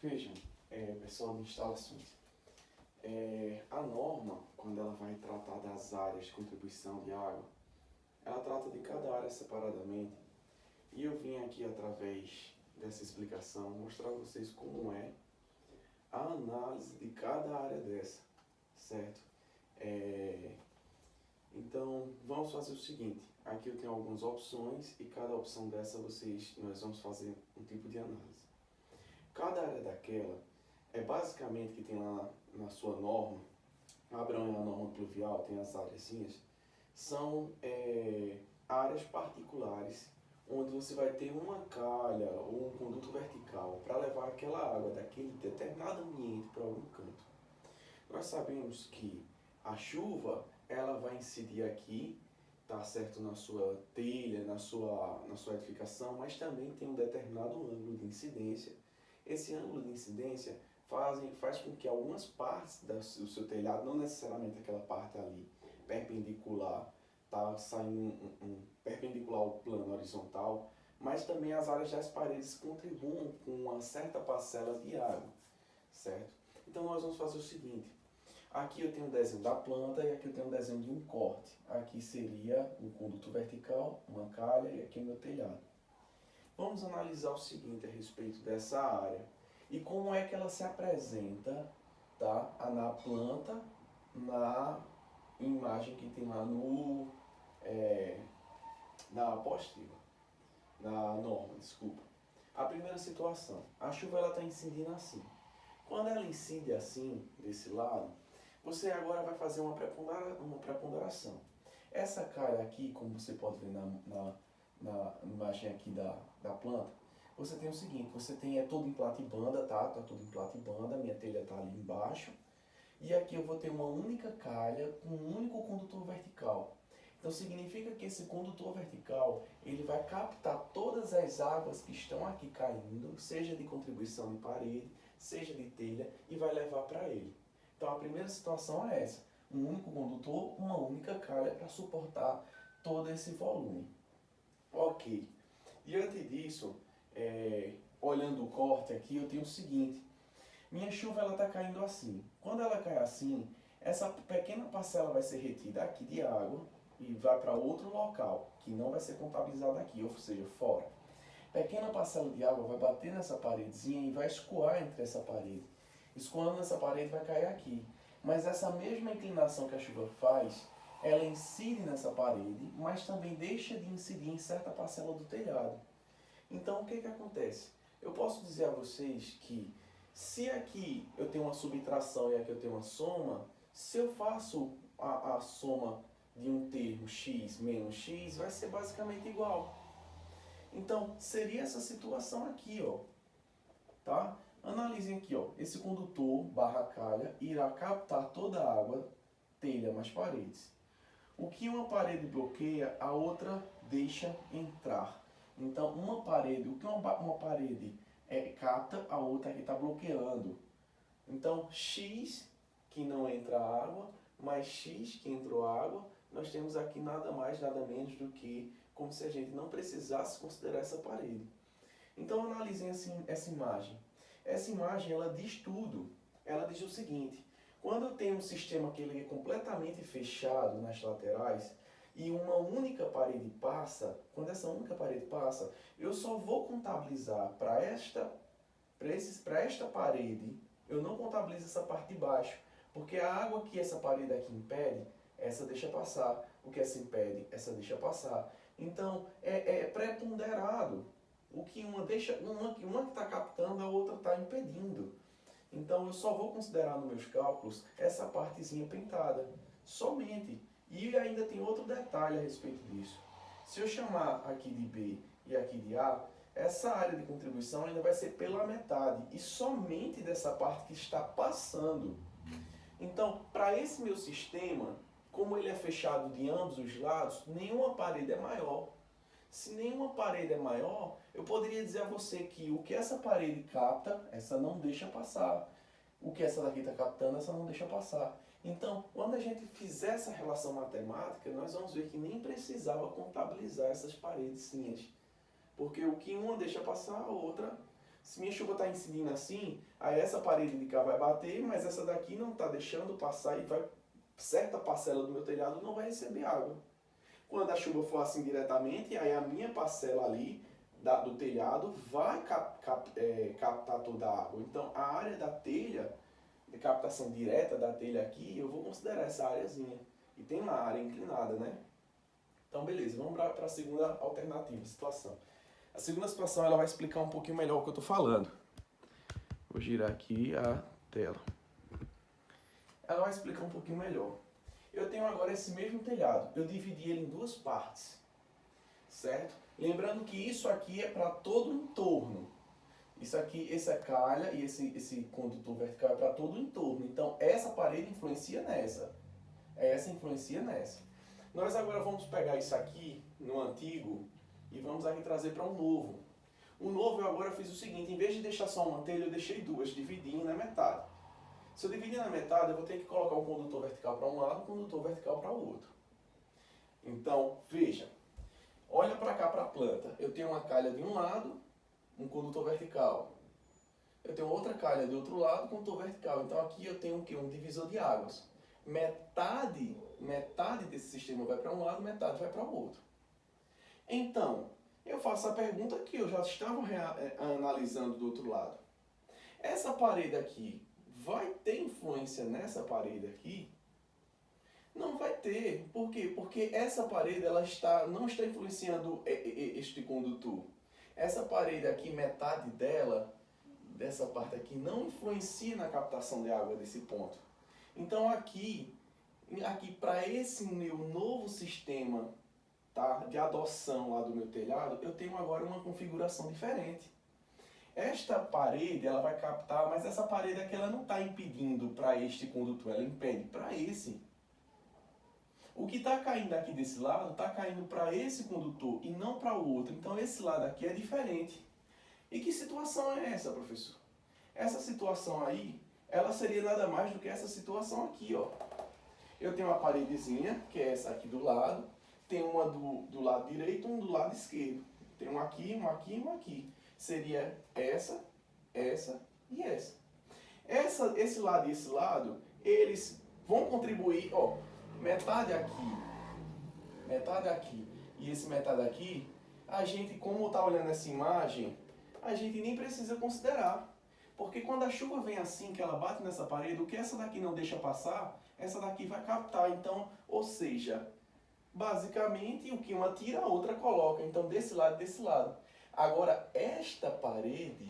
Vejam, pessoal de instalações, a norma, quando ela vai tratar das áreas de contribuição de água, ela trata de cada área separadamente. E eu vim aqui, através dessa explicação, mostrar a vocês como é a análise de cada área dessa, certo? Então, vamos fazer o seguinte. Aqui eu tenho algumas opções e cada opção dessa nós vamos fazer um tipo de análise. Cada área daquela basicamente que tem lá na sua norma, abram a norma pluvial, tem as áreazinhas, são áreas particulares onde você vai ter uma calha ou um conduto vertical para levar aquela água daquele determinado ambiente para algum canto. Nós sabemos que a chuva ela vai incidir aqui, tá certo, na sua telha, na sua edificação, mas também tem um determinado ângulo de incidência. Esse ângulo de incidência faz com que algumas partes do seu telhado, não necessariamente aquela parte ali perpendicular, tá saindo perpendicular ao plano horizontal, mas também as áreas das paredes contribuam com uma certa parcela de água, certo? Então nós vamos fazer o seguinte. Aqui eu tenho um desenho da planta e aqui eu tenho um desenho de um corte. Aqui seria um conduto vertical, uma calha e aqui o meu telhado. Vamos analisar o seguinte a respeito dessa área e como é que ela se apresenta, tá? Na planta, na imagem que tem lá na apóstila, na norma, desculpa. A primeira situação, a chuva ela está incidindo assim. Quando ela incide assim, desse lado, você agora vai fazer uma preponderação. Essa calha aqui, como você pode ver na imagem aqui da planta, você tem o seguinte, você tem todo em platibanda, tá? Tá tudo em platibanda, minha telha tá ali embaixo. E aqui eu vou ter uma única calha com um único condutor vertical. Então significa que esse condutor vertical, ele vai captar todas as águas que estão aqui caindo, seja de contribuição de parede, seja de telha, e vai levar para ele. Então a primeira situação é essa, um único condutor, uma única calha para suportar todo esse volume. Ok, diante disso, olhando o corte aqui, eu tenho o seguinte, minha chuva ela está caindo assim, quando ela cai assim, essa pequena parcela vai ser retida aqui de água e vai para outro local, que não vai ser contabilizado aqui, ou seja, fora. Pequena parcela de água vai bater nessa paredezinha e vai escoar entre essa parede. Escoando nessa parede vai cair aqui. Mas essa mesma inclinação que a chuva faz, ela incide nessa parede, mas também deixa de incidir em certa parcela do telhado. Então o que acontece? Eu posso dizer a vocês que se aqui eu tenho uma subtração e aqui eu tenho uma soma, se eu faço a soma de um termo x menos x, vai ser basicamente igual. Então, seria essa situação aqui, ó, tá? Analisem aqui, ó, esse condutor barra calha irá captar toda a água, telha mais paredes. O que uma parede bloqueia, a outra deixa entrar. Então, uma parede, o que uma parede capta, a outra aqui está bloqueando. Então, x que não entra água, mais x que entrou água, nós temos aqui nada mais, nada menos do que como se a gente não precisasse considerar essa parede. Então analisem assim, essa imagem. Essa imagem ela diz tudo. Ela diz o seguinte, quando eu tenho um sistema que ele é completamente fechado nas laterais e uma única parede passa, quando essa única parede passa, eu só vou contabilizar para esta parede, eu não contabilizo essa parte de baixo, porque a água que essa parede aqui impede, essa deixa passar. O que essa impede, essa deixa passar. Então, é pré-ponderado. O que uma deixa, uma que está captando, a outra está impedindo. Então, eu só vou considerar nos meus cálculos essa partezinha pintada. Somente. E ainda tem outro detalhe a respeito disso. Se eu chamar aqui de B e aqui de A, essa área de contribuição ainda vai ser pela metade. E somente dessa parte que está passando. Então, para esse meu sistema, como ele é fechado de ambos os lados, nenhuma parede é maior. Se nenhuma parede é maior, eu poderia dizer a você que o que essa parede capta, essa não deixa passar. O que essa daqui está captando, essa não deixa passar. Então, quando a gente fizer essa relação matemática, nós vamos ver que nem precisava contabilizar essas paredezinhas. Porque o que uma deixa passar, a outra Se minha chuva está incidindo assim, aí essa parede de cá vai bater, mas essa daqui não está deixando passar e certa parcela do meu telhado não vai receber água. Quando a chuva for assim diretamente, aí a minha parcela ali do telhado vai captar toda a água. Então a área da telha, de captação direta da telha aqui, eu vou considerar essa areazinha. E tem lá a área inclinada, né? Então beleza, vamos para a segunda alternativa, situação. A segunda situação ela vai explicar um pouquinho melhor o que eu estou falando. Vou girar aqui a tela. Ela vai explicar um pouquinho melhor. Eu tenho agora esse mesmo telhado. Eu dividi ele em duas partes, certo? Lembrando que isso aqui é para todo o entorno. Isso aqui, essa calha e esse condutor vertical é para todo o entorno. Então, essa parede influencia nessa. Essa influencia nessa. Nós agora vamos pegar isso aqui, no antigo, e vamos aqui trazer para um novo. O novo eu agora fiz o seguinte, em vez de deixar só uma telha, eu deixei duas, dividi na metade. Se eu dividir na metade, eu vou ter que colocar um condutor vertical para um lado e um condutor vertical para o outro. Então, veja, olha para cá para a planta. Eu tenho uma calha de um lado, um condutor vertical. Eu tenho outra calha do outro lado, condutor vertical. Então aqui eu tenho o quê? Um divisor de águas. Metade desse sistema vai para um lado, metade vai para o outro. Então, eu faço a pergunta que eu já estava analisando do outro lado. Essa parede aqui vai ter influência nessa parede aqui? Não vai ter. Por quê? Porque essa parede ela não está influenciando este condutor. Essa parede aqui, metade dela, dessa parte aqui, não influencia na captação de água desse ponto. Então aqui para esse meu novo sistema, tá, de adoção lá do meu telhado, eu tenho agora uma configuração diferente. Esta parede ela vai captar, mas essa parede aqui ela não está impedindo para este condutor, ela impede para esse. O que está caindo aqui desse lado está caindo para esse condutor e não para o outro. Então esse lado aqui é diferente. E que situação é essa, professor? Essa situação aí, ela seria nada mais do que essa situação aqui, ó. Eu tenho uma paredezinha, que é essa aqui do lado. Tem uma do lado direito e uma do lado esquerdo. Tem uma aqui, uma aqui e uma aqui. Seria essa e essa. Esse lado e esse lado, eles vão contribuir, ó, metade aqui e esse metade aqui, a gente, como está olhando essa imagem, a gente nem precisa considerar. Porque quando a chuva vem assim, que ela bate nessa parede, o que essa daqui não deixa passar, essa daqui vai captar. Então, ou seja, basicamente, o que uma tira, a outra coloca. Então, desse lado e desse lado. Agora, esta parede,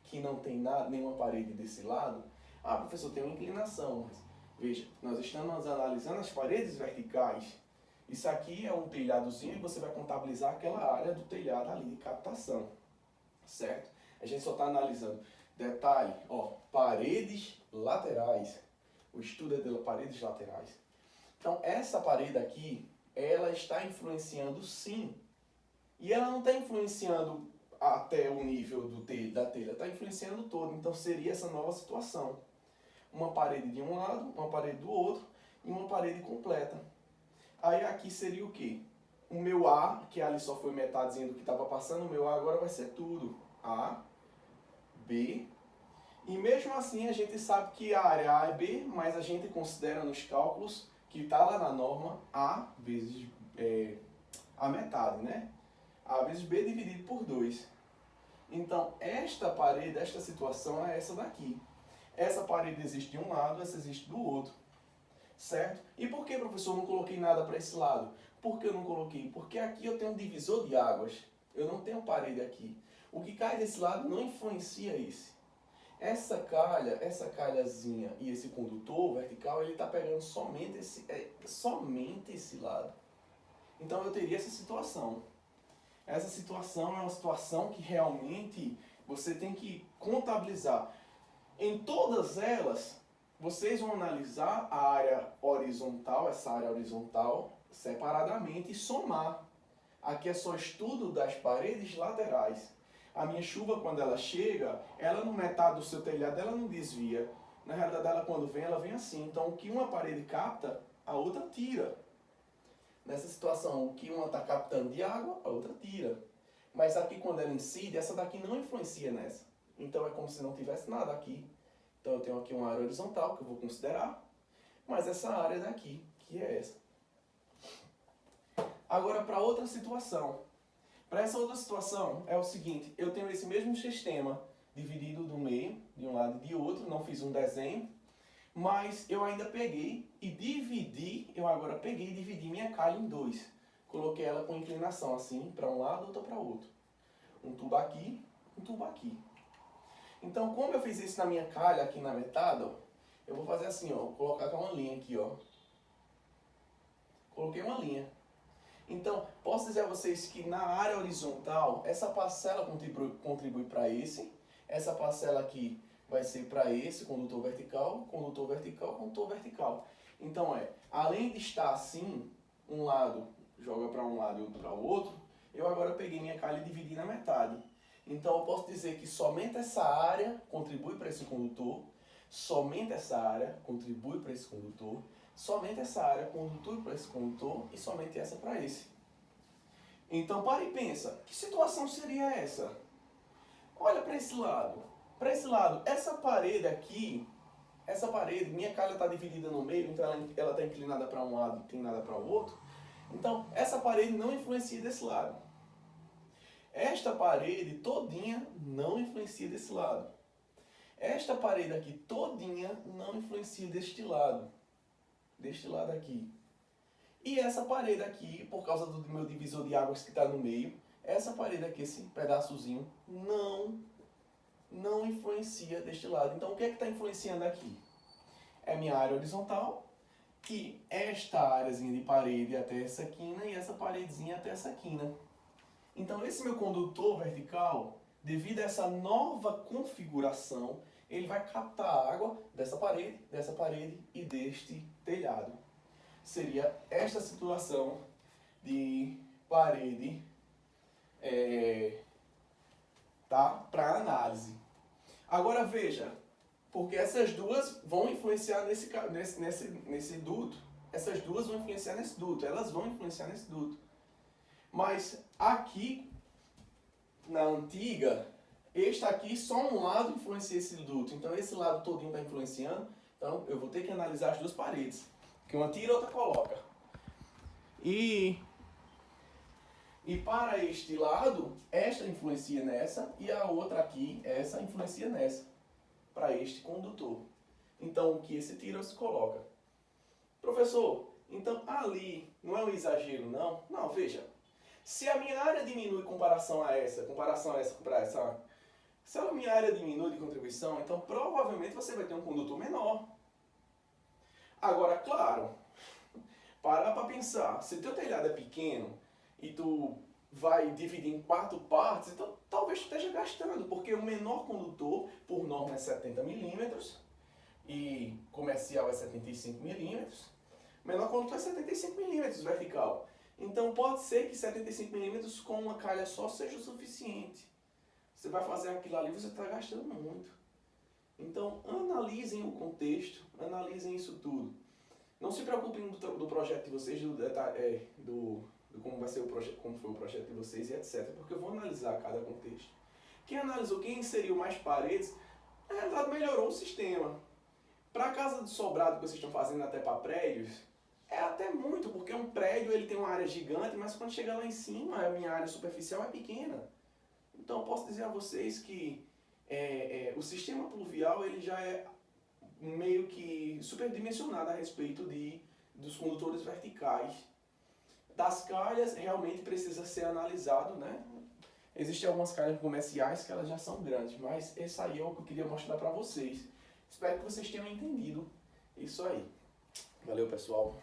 que não tem nada, nenhuma parede desse lado, professor, tem uma inclinação. Mas, veja, nós estamos analisando as paredes verticais. Isso aqui é um telhadozinho e você vai contabilizar aquela área do telhado ali de captação, certo? A gente só está analisando. Detalhe, ó, paredes laterais. O estudo é de paredes laterais. Então, essa parede aqui, ela está influenciando sim. E ela não está influenciando até o nível da telha, está influenciando todo. Então, seria essa nova situação. Uma parede de um lado, uma parede do outro e uma parede completa. Aí aqui seria o quê? O meu A, que ali só foi metadezinha do que estava passando, o meu A agora vai ser tudo. A, B, e mesmo assim a gente sabe que a área A é B, mas a gente considera nos cálculos que está lá na norma A vezes a metade, né? A vezes B dividido por 2. Então, esta parede, esta situação é essa daqui. Essa parede existe de um lado, essa existe do outro. Certo? E por que, professor, eu não coloquei nada para esse lado? Por que eu não coloquei? Porque aqui eu tenho um divisor de águas. Eu não tenho parede aqui. O que cai desse lado não influencia esse. Essa calhazinha e esse condutor vertical, ele está pegando somente esse lado. Então eu teria essa situação. Essa situação é uma situação que realmente você tem que contabilizar. Em todas elas, vocês vão analisar a área horizontal, essa área horizontal, separadamente e somar. Aqui é só estudo das paredes laterais. A minha chuva, quando ela chega, ela no metade do seu telhado, ela não desvia. Na realidade, ela quando vem, ela vem assim. Então, o que uma parede capta, a outra tira. Nessa situação, o que uma está captando de água, a outra tira. Mas aqui, quando ela incide, essa daqui não influencia nessa. Então é como se não tivesse nada aqui. Então eu tenho aqui uma área horizontal que eu vou considerar, mas essa área daqui, que é essa. Agora para outra situação. Para essa outra situação é o seguinte, eu tenho esse mesmo sistema dividido do meio, de um lado e de outro, não fiz um desenho, mas eu ainda peguei e dividi, dividi minha calha em dois. Coloquei ela com inclinação assim, para um lado, outra para outro. Um tubo aqui, um tubo aqui. Então, como eu fiz isso na minha calha, aqui na metade, ó, eu vou fazer assim, ó, vou colocar com uma linha aqui, ó. Coloquei uma linha. Então, posso dizer a vocês que na área horizontal, essa parcela contribui para esse, essa parcela aqui vai ser para esse, condutor vertical, condutor vertical, condutor vertical. Então, além de estar assim, um lado joga para um lado e outro para o outro, eu agora peguei minha calha e dividi na metade. Então, eu posso dizer que somente essa área contribui para esse condutor, somente essa área contribui para esse condutor, somente essa área contribui para esse condutor e somente essa para esse. Então, para e pensa, que situação seria essa? Olha para esse lado. Para esse lado, essa parede aqui, minha calha está dividida no meio, então ela está inclinada para um lado e inclinada para o outro. Então, essa parede não influencia desse lado. Esta parede todinha não influencia desse lado. Esta parede aqui todinha não influencia deste lado. Deste lado aqui. E essa parede aqui, por causa do meu divisor de águas que está no meio, essa parede aqui, esse pedaçozinho, não influencia deste lado. Então, o que é que está influenciando aqui? É minha área horizontal, que esta áreazinha de parede até essa quina e essa paredezinha até essa quina. Então, esse meu condutor vertical, devido a essa nova configuração, ele vai captar a água dessa parede e deste telhado. Seria esta situação de parede para análise. Agora veja, porque essas duas vão influenciar nesse duto. Essas duas vão influenciar nesse duto, elas vão influenciar nesse duto. Mas aqui, na antiga, este aqui, só um lado influencia esse duto. Então esse lado todinho está influenciando. Então eu vou ter que analisar as duas paredes. Que uma tira e outra coloca. E para este lado, esta influencia nessa e a outra aqui, essa influencia nessa. Para este condutor. Então o que esse tira se coloca. Professor, então ali não é um exagero não? Não, veja. Se a minha área diminui em comparação a essa para essa, se a minha área diminui de contribuição, então provavelmente você vai ter um condutor menor. Agora, claro, para pensar, se o teu telhado é pequeno e tu vai dividir em 4 partes, então talvez tu esteja gastando, porque o menor condutor, por norma, é 70 milímetros e comercial é 75 milímetros. O menor condutor é 75 milímetros vertical. Então pode ser que 75 milímetros com uma calha só seja o suficiente. Você vai fazer aquilo ali, você está gastando muito. Então analisem o contexto, analisem isso tudo. Não se preocupem do projeto de vocês, do como vai ser o projeto, como foi o projeto de vocês e etc. Porque eu vou analisar cada contexto. Quem analisou, quem inseriu mais paredes, na realidade melhorou o sistema. Para a casa de sobrado que vocês estão fazendo até para prédios, é até muito, porque um prédio ele tem uma área gigante, mas quando chega lá em cima, a minha área superficial é pequena. Então eu posso dizer a vocês que o sistema pluvial ele já é meio que superdimensionado a respeito dos condutores verticais. Das calhas realmente precisa ser analisado, né? Existem algumas calhas comerciais que elas já são grandes, mas esse aí é o que eu queria mostrar para vocês. Espero que vocês tenham entendido isso aí. Valeu, pessoal!